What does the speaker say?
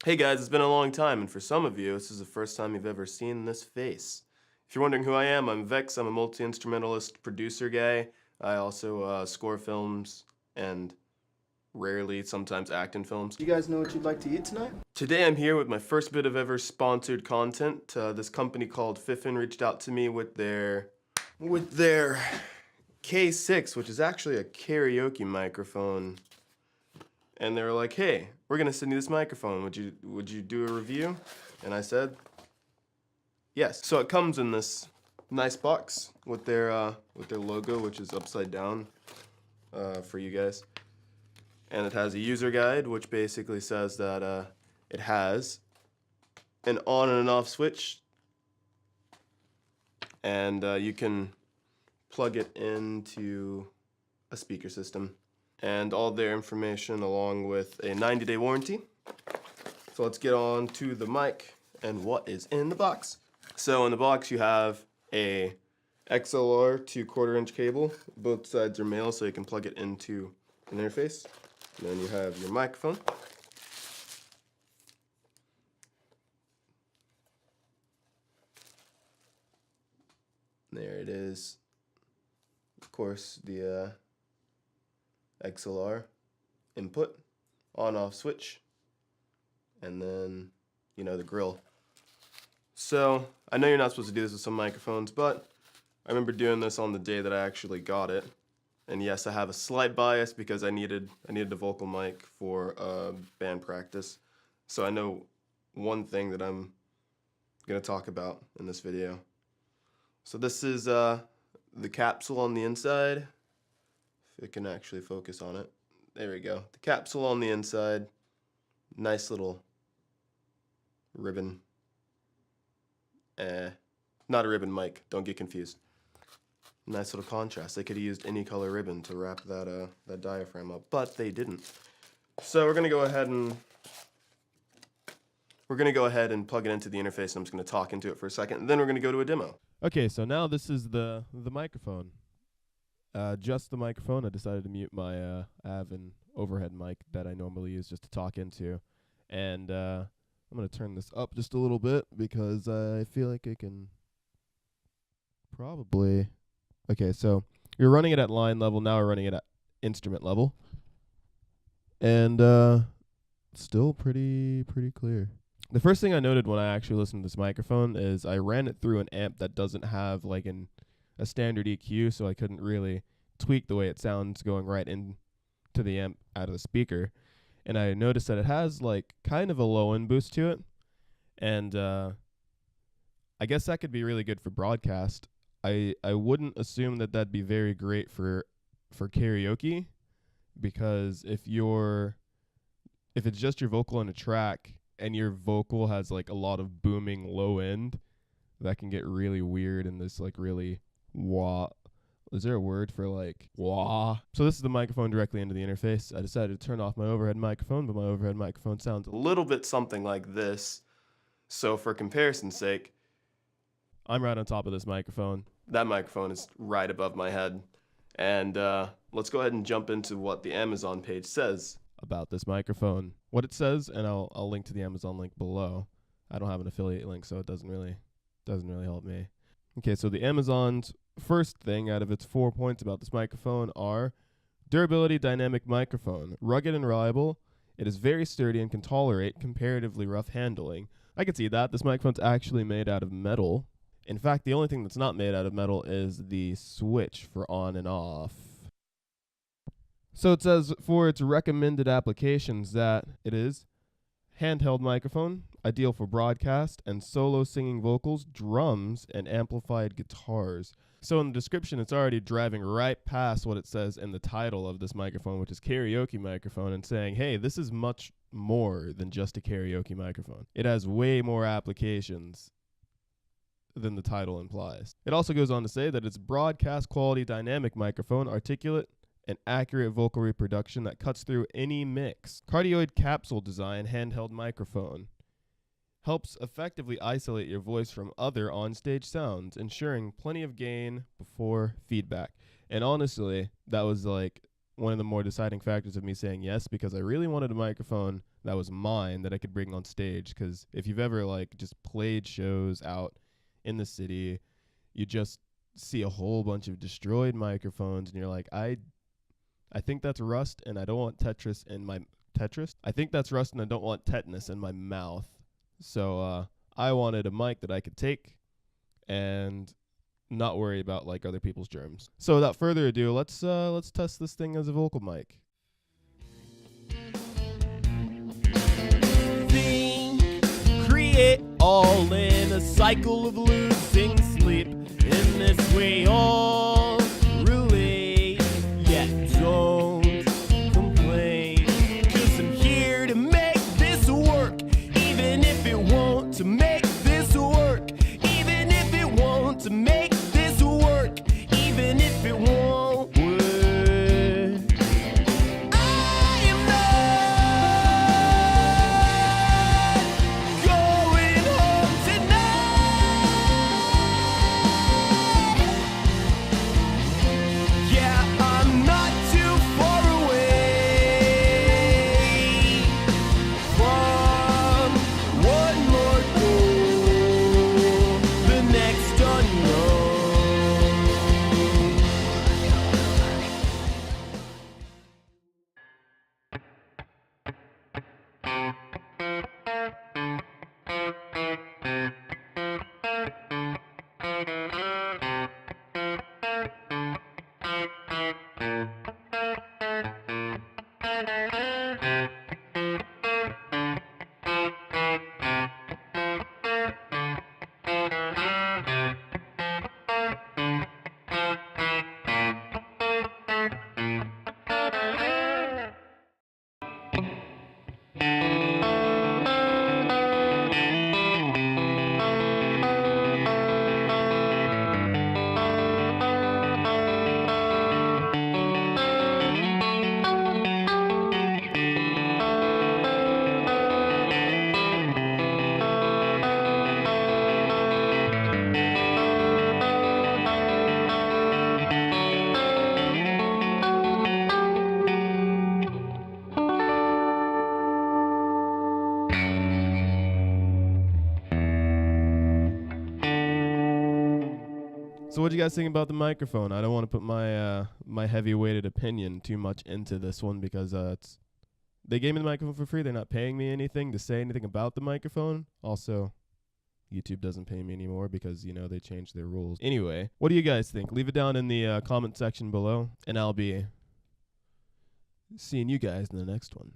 Hey guys, it's been a long time, and for some of you, this is the first time you've ever seen this face. If you're wondering who I am, I'm Vex. I'm a multi-instrumentalist producer guy. I also score films and rarely, sometimes act in films. You guys know what you'd like to eat tonight? Today I'm here with my first bit of ever sponsored content. This company called Fifine reached out to me with their K6, which is actually a karaoke microphone. And they were like, "Hey, we're gonna send you this microphone. Would you do a review?" And I said, "Yes." So it comes in this nice box with their logo, which is upside down for you guys, and it has a user guide, which basically says that it has an on and an off switch, and you can plug it into a speaker system, and all their information along with a 90-day warranty. So let's get on to the mic and what is in the box. So in the box you have a XLR 2/4-inch cable. Both sides are male, so you can plug it into an interface. And then you have your microphone. There it is. Of course, the XLR input, on-off switch, and then, the grill. So, I know you're not supposed to do this with some microphones, but I remember doing this on the day that I actually got it. And yes, I have a slight bias because I needed a vocal mic for band practice. So I know one thing that I'm going to talk about in this video. So this is the capsule on the inside. If it can actually focus on it. There we go. The capsule on the inside. Nice little ribbon. Not a ribbon mic. Don't get confused. Nice little contrast. They could have used any color ribbon to wrap that diaphragm up, but they didn't. So we're gonna go ahead and plug it into the interface, and I'm just gonna talk into it for a second, and then we're gonna go to a demo. Okay, so now this is the microphone. Just the microphone. I decided to mute my I have an overhead mic that I normally use just to talk into, and I'm gonna turn this up just a little bit because I feel like I can probably. Okay, so you're running it at line level. Now we're running it at instrument level, and still pretty clear. The first thing I noted when I actually listened to this microphone is I ran it through an amp that doesn't have like a standard EQ, so I couldn't really tweak the way it sounds going right into the amp out of the speaker. And I noticed that it has like kind of a low end boost to it, and I guess that could be really good for broadcast. I wouldn't assume that that'd be very great for karaoke, because if it's just your vocal in a track and your vocal has like a lot of booming low end, that can get really weird and this like really wah. Is there a word for like wah? So this is the microphone directly into the interface. I decided to turn off my overhead microphone, but my overhead microphone sounds A little bit something like this. So for comparison's sake, I'm right on top of this microphone. that microphone is right above my head. And let's go ahead and jump into what the Amazon page says About this microphone. What it says, and I'll link to the Amazon link below. I don't have an affiliate link, so it doesn't really help me. Okay, so the Amazon's first thing out of its 4 points about this microphone are durability, dynamic microphone, rugged and reliable. It is very sturdy and can tolerate comparatively rough handling. I can see that. This microphone's actually made out of metal. In fact, the only thing that's not made out of metal is the switch for on and off. So it says for its recommended applications that it is handheld microphone, ideal for broadcast and solo singing vocals, drums, and amplified guitars. So in the description, it's already driving right past what it says in the title of this microphone, which is karaoke microphone, and saying, hey, this is much more than just a karaoke microphone. It has way more applications than the title implies. It also goes on to say that it's broadcast quality dynamic microphone, articulate, and accurate vocal reproduction that cuts through any mix. Cardioid capsule design handheld microphone helps effectively isolate your voice from other onstage sounds, ensuring plenty of gain before feedback. And honestly, that was like one of the more deciding factors of me saying yes, because I really wanted a microphone that was mine that I could bring on stage. Because if you've ever like just played shows out in the city, you just see a whole bunch of destroyed microphones, and you're like, I think that's rust, and I don't want Tetris in my Tetris. I think that's rust, and I don't want tetanus in my mouth. So I wanted a mic that I could take and not worry about like other people's germs. So without further ado, let's test this thing as a vocal mic. Think, create, all in a cycle of losing sleep. In this way, all relate, yet don't complain. 'Cause I'm here to make this work, even if it won't. To make this work, even if it won't. To make this work, even if it won't work. I am not going home tonight. Yeah, I'm not too far away from one more goal, the next unknown. So what do you guys think about the microphone? I don't want to put my my heavy-weighted opinion too much into this one because they gave me the microphone for free. They're not paying me anything to say anything about the microphone. Also, YouTube doesn't pay me anymore because, you know, they changed their rules. Anyway, what do you guys think? Leave it down in the comment section below, and I'll be seeing you guys in the next one.